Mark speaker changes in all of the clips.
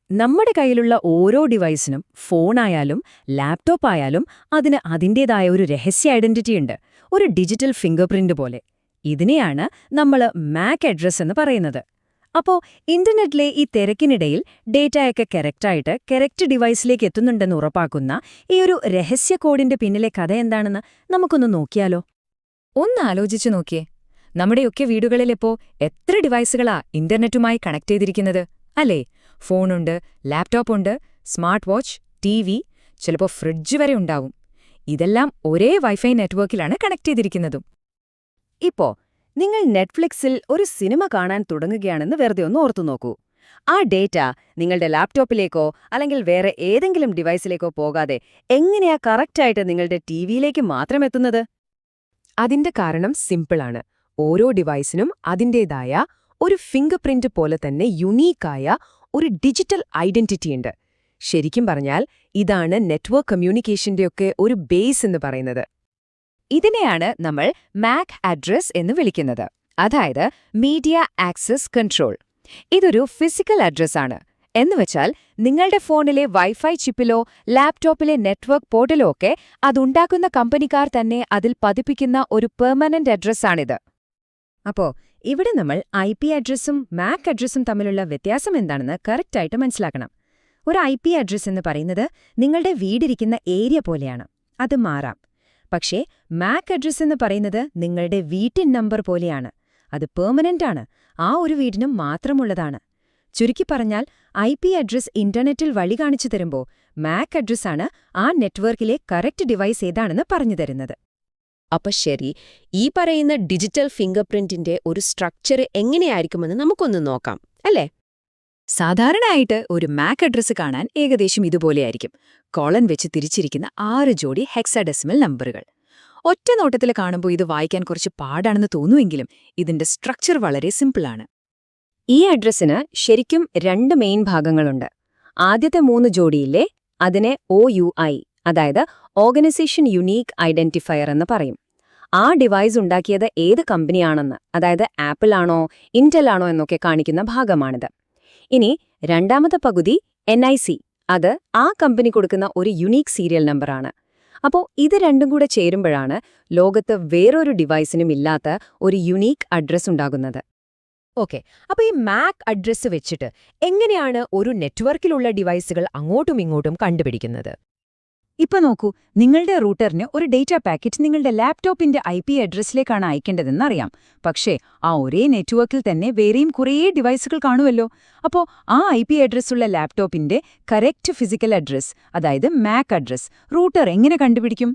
Speaker 1: നമ്മുടെ കയ്യിലുള്ള ഓരോ ഡിവൈസിനും ഫോണായാലും ലാപ്ടോപ്പ് ആയാലും അതിന് അതിൻ്റേതായ ഒരു രഹസ്യ ഐഡന്റിറ്റി ഉണ്ട്, ഒരു ഡിജിറ്റൽ ഫിംഗർ പ്രിന്റ് പോലെ. ഇതിനെയാണ് നമ്മൾ മാക് അഡ്രസ് എന്ന് പറയുന്നത്. അപ്പോൾ ഇന്റർനെറ്റിലെ ഈ തിരക്കിനിടയിൽ ഡേറ്റയൊക്കെ കറക്റ്റ് ഡിവൈസിലേക്ക് എത്തുന്നുണ്ടെന്ന് ഉറപ്പാക്കുന്ന ഈ ഒരു രഹസ്യ കോഡിന്റെ പിന്നിലെ കഥ എന്താണെന്ന് നമുക്കൊന്ന് നോക്കിയാലോ?
Speaker 2: ഒന്ന് ആലോചിച്ചു നോക്കിയേ. നമ്മുടെയൊക്കെ വീടുകളിലിപ്പോ എത്ര ഡിവൈസുകളാ ഇന്റർനെറ്റുമായി കണക്ട് ചെയ്തിരിക്കുന്നത്, അല്ലേ? ഫോണുണ്ട്, ലാപ്ടോപ്പുണ്ട്, സ്മാർട്ട് വാച്ച്, TV, ചിലപ്പോൾ ഫ്രിഡ്ജ് വരെ ഉണ്ടാവും. ഇതെല്ലാം ഒരേ വൈഫൈ നെറ്റ്വർക്കിലാണ് കണക്ട് ചെയ്തിരിക്കുന്നതും.
Speaker 1: ഇപ്പോ നിങ്ങൾ നെറ്റ്ഫ്ലിക്സിൽ ഒരു സിനിമ കാണാൻ തുടങ്ങുകയാണെന്ന് വെറുതെ ഒന്ന് ഓർത്തു നോക്കൂ. ആ ഡേറ്റ നിങ്ങളുടെ ലാപ്ടോപ്പിലേക്കോ അല്ലെങ്കിൽ വേറെ ഏതെങ്കിലും ഡിവൈസിലേക്കോ പോകാതെ എങ്ങനെയാ കറക്റ്റായിട്ട് നിങ്ങളുടെ ടിവിയിലേക്ക് മാത്രം എത്തുന്നത്?
Speaker 3: അതിന്റെ കാരണം സിമ്പിളാണ്. ഓരോ ഡിവൈസിനും അതിൻ്റേതായ ഒരു ഫിംഗർ പ്രിന്റ് പോലെ തന്നെ യുണീക്കായ ഒരു ഡിജിറ്റൽ ഐഡന്റിറ്റിയുണ്ട്. ശരിക്കും പറഞ്ഞാൽ ഇതാണ് നെറ്റ്വർക്ക് കമ്മ്യൂണിക്കേഷന്റെയൊക്കെ ഒരു ബേസ് എന്ന് പറയുന്നത്.
Speaker 2: ഇതിനെയാണ് നമ്മൾ മാക് അഡ്രസ് എന്ന് വിളിക്കുന്നത്, അതായത് മീഡിയ ആക്സസ് കൺട്രോൾ. ഇതൊരു ഫിസിക്കൽ അഡ്രസ്സാണ്. എന്നുവെച്ചാൽ നിങ്ങളുടെ ഫോണിലെ വൈഫൈ ചിപ്പിലോ ലാപ്ടോപ്പിലെ നെറ്റ്വർക്ക് പോർട്ടലോ ഒക്കെ അതുണ്ടാക്കുന്ന കമ്പനിക്കാർ തന്നെ അതിൽ പതിപ്പിക്കുന്ന ഒരു പെർമനന്റ് അഡ്രസ്സാണിത്.
Speaker 1: അപ്പോ ഇവിടെ നമ്മൾ IP അഡ്രസ്സും മാക് അഡ്രസ്സും തമ്മിലുള്ള വ്യത്യാസം എന്താണെന്ന് കറക്റ്റായിട്ട് മനസ്സിലാക്കണം. ഒരു IP അഡ്രസ് എന്ന് പറയുന്നത് നിങ്ങളുടെ വീടിരിക്കുന്ന ഏരിയ പോലെയാണ്, അത് മാറാം. പക്ഷേ മാക് അഡ്രസ് എന്ന് പറയുന്നത് നിങ്ങളുടെ വീട്ടിൻ നമ്പർ പോലെയാണ്, അത് പെർമനന്റ് ആണ്, ആ ഒരു വീടിനും മാത്രമുള്ളതാണ്. ചുരുക്കി പറഞ്ഞാൽ IP അഡ്രസ് ഇന്റർനെറ്റിൽ വഴി കാണിച്ചു തരുമ്പോൾ മാക് അഡ്രസ്സാണ് ആ നെറ്റ്വർക്കിലെ കറക്റ്റ് ഡിവൈസ് ഏതാണെന്ന് പറഞ്ഞു തരുന്നത്.
Speaker 3: അപ്പൊ ശരി, ഈ പറയുന്ന ഡിജിറ്റൽ ഫിംഗർ പ്രിന്റിന്റെ ഒരു സ്ട്രക്ചർ എങ്ങനെയായിരിക്കുമെന്ന് നമുക്കൊന്ന് നോക്കാം, അല്ലേ?
Speaker 2: സാധാരണയായിട്ട് ഒരു മാക് അഡ്രസ് കാണാൻ ഏകദേശം ഇതുപോലെയായിരിക്കും. കോളൻ വെച്ച് തിരിച്ചിരിക്കുന്ന 6 ജോഡി ഹെക്സാഡെസിമൽ നമ്പറുകൾ. ഒറ്റ നോട്ടത്തിൽ കാണുമ്പോൾ ഇത് വായിക്കാൻ കുറച്ച് പാടാണെന്ന് തോന്നുമെങ്കിലും ഇതിന്റെ സ്ട്രക്ചർ വളരെ സിമ്പിളാണ്.
Speaker 1: ഈ അഡ്രസ്സിന് ശരിക്കും 2 മെയിൻ ഭാഗങ്ങളുണ്ട്. ആദ്യത്തെ 3 ജോഡിയില്ലേ, അതിനെ OUI, അതായത് ഓർഗനൈസേഷൻ യുണീക്ക് ഐഡന്റിഫയർ എന്ന് പറയും. ആ ഡിവൈസ് ഉണ്ടാക്കിയത് ഏത് കമ്പനിയാണെന്ന്, അതായത് ആപ്പിൾ ആണോ ഇന്റൽ ആണോ എന്നൊക്കെ കാണിക്കുന്ന ഭാഗമാണിത്. ഇനി രണ്ടാമത്തെ പകുതി NIC, അത് ആ കമ്പനി കൊടുക്കുന്ന ഒരു യുണീക്ക് സീരിയൽ നമ്പറാണ്. അപ്പോൾ ഇത് രണ്ടും കൂടെ ചേരുമ്പോഴാണ് ലോകത്ത് വേറൊരു ഡിവൈസിനും ഇല്ലാത്ത ഒരു യുണീക്ക് അഡ്രസ് ഉണ്ടാകുന്നത്.
Speaker 3: ഓക്കെ, അപ്പൊ ഈ മാക് അഡ്രസ് വെച്ചിട്ട് എങ്ങനെയാണ് ഒരു നെറ്റ്വർക്കിലുള്ള ഡിവൈസുകൾ അങ്ങോട്ടും ഇങ്ങോട്ടും കണ്ടുപിടിക്കുന്നത്?
Speaker 2: ഇപ്പൊ നോക്കൂ, നിങ്ങളുടെ റൂട്ടറിന് ഒരു ഡേറ്റ പാക്കറ്റ് നിങ്ങളുടെ ലാപ്ടോപ്പിന്റെ IP അഡ്രസ്സിലേക്കാണ് അയക്കേണ്ടതെന്നറിയാം. പക്ഷേ ആ ഒരേ നെറ്റ്വർക്കിൽ തന്നെ വേറെയും കുറേ ഡിവൈസുകൾ കാണുമല്ലോ. അപ്പോൾ ആ IP അഡ്രസ്സുള്ള ലാപ്ടോപ്പിന്റെ കറക്റ്റ് ഫിസിക്കൽ അഡ്രസ്, അതായത് മാക് അഡ്രസ്, റൂട്ടർ എങ്ങനെ കണ്ടുപിടിക്കും?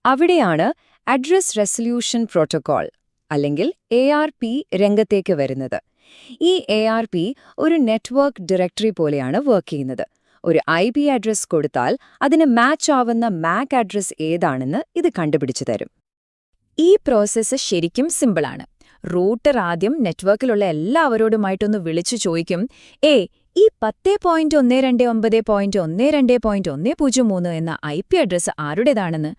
Speaker 1: അവിടെയാണ് അഡ്രസ് റെസല്യൂഷൻ പ്രോട്ടോകോൾ അല്ലെങ്കിൽ ARP രംഗത്തേക്ക് വരുന്നത്. ഈ ARP ഒരു നെറ്റ്വർക്ക് ഡയറക്ടറി പോലെയാണ് വർക്ക് ചെയ്യുന്നത്. ഒരു IP അഡ്രസ് കൊടുത്താൽ അതിന് മാച്ച് ആവുന്ന മാക് അഡ്രസ് ഏതാണെന്ന് ഇത് കണ്ടുപിടിച്ചു തരും.
Speaker 2: ഈ പ്രോസസ്സ് ശരിക്കും സിമ്പിളാണ്. റൂട്ടർ ആദ്യം നെറ്റ്വർക്കിലുള്ള എല്ലാവരോടുമായിട്ടൊന്ന് വിളിച്ചു ചോദിക്കും, ഈ 10.129.128.103 എന്ന IP അഡ്രസ് ആരുടേതാണെന്ന്.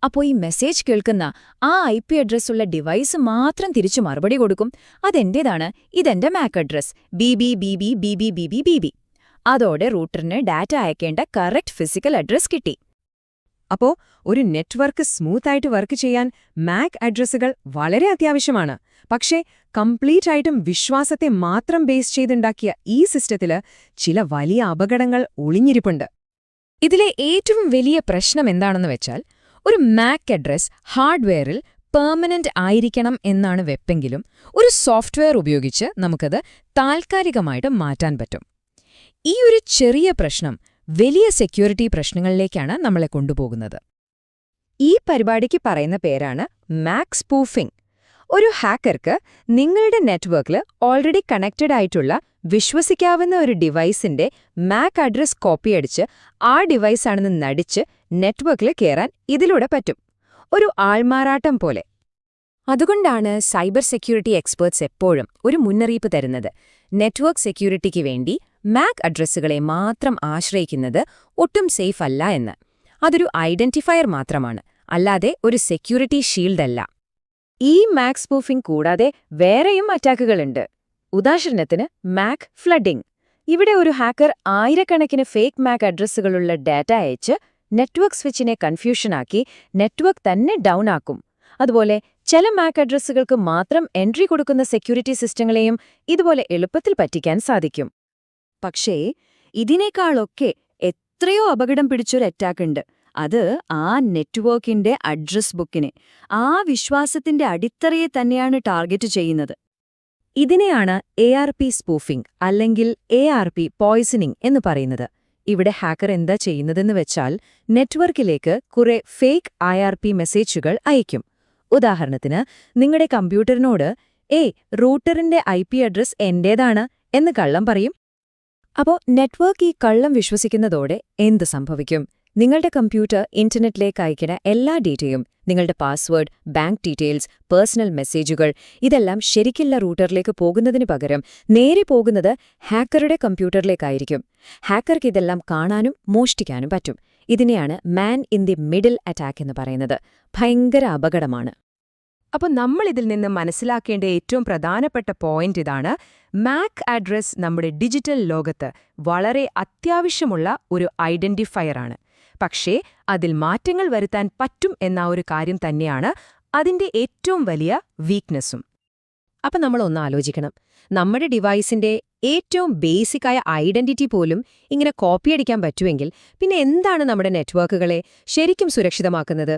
Speaker 2: അപ്പോൾ ഈ മെസ്സേജ് കേൾക്കുന്ന ആ IP അഡ്രസ്സുള്ള ഡിവൈസ് മാത്രം തിരിച്ചു മറുപടി കൊടുക്കും, അതെന്റേതാണ്, ഇതെന്റെ മാക് അഡ്രസ് BB. അതോടെ റൂട്ടറിന് ഡാറ്റ അയക്കേണ്ട കറക്റ്റ് ഫിസിക്കൽ അഡ്രസ് കിട്ടി.
Speaker 3: അപ്പോ ഒരു നെറ്റ്വർക്ക് സ്മൂത്തായിട്ട് വർക്ക് ചെയ്യാൻ മാക് അഡ്രസ്സുകൾ വളരെ അത്യാവശ്യമാണ്. പക്ഷേ കംപ്ലീറ്റ് ആയിട്ടും വിശ്വാസത്തെ മാത്രം ബേസ് ചെയ്തുണ്ടാക്കിയ ഈ സിസ്റ്റത്തില് ചില വലിയ അപകടങ്ങൾ ഒളിഞ്ഞിരിപ്പുണ്ട്.
Speaker 2: ഇതിലെ ഏറ്റവും വലിയ പ്രശ്നം എന്താണെന്ന് വെച്ചാൽ, ഒരു മാക് അഡ്രസ് ഹാർഡ്വെയറിൽ പെർമനന്റ് ആയിരിക്കണം എന്നാണ് വെപ്പെങ്കിലും ഒരു സോഫ്റ്റ്വെയർ ഉപയോഗിച്ച് നമുക്കത് താൽക്കാലികമായിട്ട് മാറ്റാൻ പറ്റും. ഈ ഒരു ചെറിയ പ്രശ്നം വലിയ സെക്യൂരിറ്റി പ്രശ്നങ്ങളിലേക്കാണ് നമ്മളെ കൊണ്ടുപോകുന്നത്.
Speaker 1: ഈ പരിപാടിക്ക് പറയുന്ന പേരാണ് മാക് സ്പൂഫിംഗ്. ഒരു ഹാക്കർക്ക് നിങ്ങളുടെ നെറ്റ്വർക്കിൽ ഓൾറെഡി കണക്റ്റഡ് ആയിട്ടുള്ള വിശ്വസിക്കാവുന്ന ഒരു ഡിവൈസിന്റെ മാക് അഡ്രസ് കോപ്പിയടിച്ച് ആ ഡിവൈസാണെന്ന് നടിച്ച് നെറ്റ്വർക്കിൽ കയറാൻ ഇതിലൂടെ പറ്റും. ഒരു ആൾമാറാട്ടം പോലെ. അതുകൊണ്ടാണ് സൈബർ സെക്യൂരിറ്റി എക്സ്പേർട്സ് എപ്പോഴും ഒരു മുന്നറിയിപ്പ് തരുന്നത്, നെറ്റ്വർക്ക് സെക്യൂരിറ്റിക്ക് വേണ്ടി മാക് അഡ്രസ്സുകളെ മാത്രം ആശ്രയിക്കുന്നത് ഒട്ടും സേഫ് അല്ല എന്ന്. അതൊരു ഐഡന്റിഫയർ മാത്രമാണ്, അല്ലാതെ ഒരു സെക്യൂരിറ്റി ഷീൽഡല്ല. ഈ മാക് സ്പൂഫിംഗ് കൂടാതെ വേറെയും അറ്റാക്കുകളുണ്ട്. ഉദാഹരണത്തിന് മാക് ഫ്ലഡിംഗ്.
Speaker 2: ഇവിടെ ഒരു ഹാക്കർ ആയിരക്കണക്കിന് ഫേക്ക് മാക് അഡ്രസ്സുകളുള്ള ഡാറ്റ അയച്ച് നെറ്റ്വർക്ക് സ്വിച്ചിനെ കൺഫ്യൂഷനാക്കി നെറ്റ്വർക്ക് തന്നെ ഡൗൺ ആക്കും. അതുപോലെ ചില മാക് അഡ്രസ്സുകൾക്ക് മാത്രം എൻട്രി കൊടുക്കുന്ന സെക്യൂരിറ്റി സിസ്റ്റങ്ങളെയും ഇതുപോലെ എളുപ്പത്തിൽ പറ്റിക്കാൻ സാധിക്കും. പക്ഷേ ഇതിനേക്കാളൊക്കെ എത്രയോ അപകടം പിടിച്ചൊരു അറ്റാക്കുണ്ട്. അത് ആ നെറ്റ്വർക്കിന്റെ അഡ്രസ് ബുക്കിനെ, ആ വിശ്വാസത്തിന്റെ അടിത്തറയെ തന്നെയാണ് ടാർഗറ്റ് ചെയ്യുന്നത്.
Speaker 1: ഇതിനെയാണ് ARP സ്പൂഫിംഗ് അല്ലെങ്കിൽ ARP പോയ്സണിംഗ് എന്ന് പറയുന്നത്. ഇവിടെ ഹാക്കർ എന്താ ചെയ്യുന്നതെന്ന് വെച്ചാൽ നെറ്റ്വർക്കിലേക്ക് കുറെ ഫേക്ക് IRP മെസ്സേജുകൾ അയക്കും. ഉദാഹരണത്തിന് നിങ്ങളുടെ കമ്പ്യൂട്ടറിനോട് റൂട്ടറിന്റെ IP അഡ്രസ് എന്റേതാണ് എന്ന് കള്ളം പറയും. അപ്പോൾ നെറ്റ്വർക്ക് ഈ കള്ളം വിശ്വസിക്കുന്നതോടെ എന്ത് സംഭവിക്കും? നിങ്ങളുടെ കമ്പ്യൂട്ടർ ഇന്റർനെറ്റിലേക്ക് അയക്കുന്ന എല്ലാ ഡേറ്റയും, നിങ്ങളുടെ പാസ്വേഡ്, ബാങ്ക് ഡീറ്റെയിൽസ്, പേഴ്സണൽ മെസ്സേജുകൾ, ഇതെല്ലാം ശരിക്കുള്ള റൂട്ടറിലേക്ക് പോകുന്നതിന് പകരം നേരെ പോകുന്നത് ഹാക്കറുടെ കമ്പ്യൂട്ടറിലേക്കായിരിക്കും. ഹാക്കർക്ക് ഇതെല്ലാം കാണാനും മോഷ്ടിക്കാനും പറ്റും. ഇതിനെയാണ് man in the middle attack എന്ന് പറയുന്നത്. ഭയങ്കര അപകടമാണ്.
Speaker 3: അപ്പോൾ നമ്മൾ ഇതിൽ നിന്ന് മനസ്സിലാക്കേണ്ട ഏറ്റവും പ്രധാനപ്പെട്ട പോയിന്റ് ഇതാണ്: മാക് അഡ്രസ് നമ്മുടെ ഡിജിറ്റൽ ലോകത്ത് വളരെ അത്യാവശ്യമുള്ള ഒരു ഐഡന്റിഫയറാണ്. പക്ഷേ അതിൽ മാറ്റങ്ങൾ വരുത്താൻ പറ്റും എന്ന ഒരു കാര്യം തന്നെയാണ് അതിന്റെ ഏറ്റവും വലിയ വീക്ക്നെസ്സും. അപ്പം നമ്മൾ ഒന്ന് ആലോചിക്കണം, നമ്മുടെ ഡിവൈസിന്റെ ഏറ്റവും ബേസിക്കായ ഐഡന്റിറ്റി പോലും ഇങ്ങനെ കോപ്പിയടിക്കാൻ പറ്റുമെങ്കിൽ പിന്നെ എന്താണ് നമ്മുടെ നെറ്റ്വർക്കുകളെ ശരിക്കും സുരക്ഷിതമാക്കുന്നത്?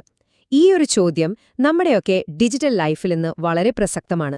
Speaker 3: ഈ ഒരു ചോദ്യം നമ്മുടെയൊക്കെ ഡിജിറ്റൽ ലൈഫിൽ ഇന്ന് വളരെ പ്രസക്തമാണ്.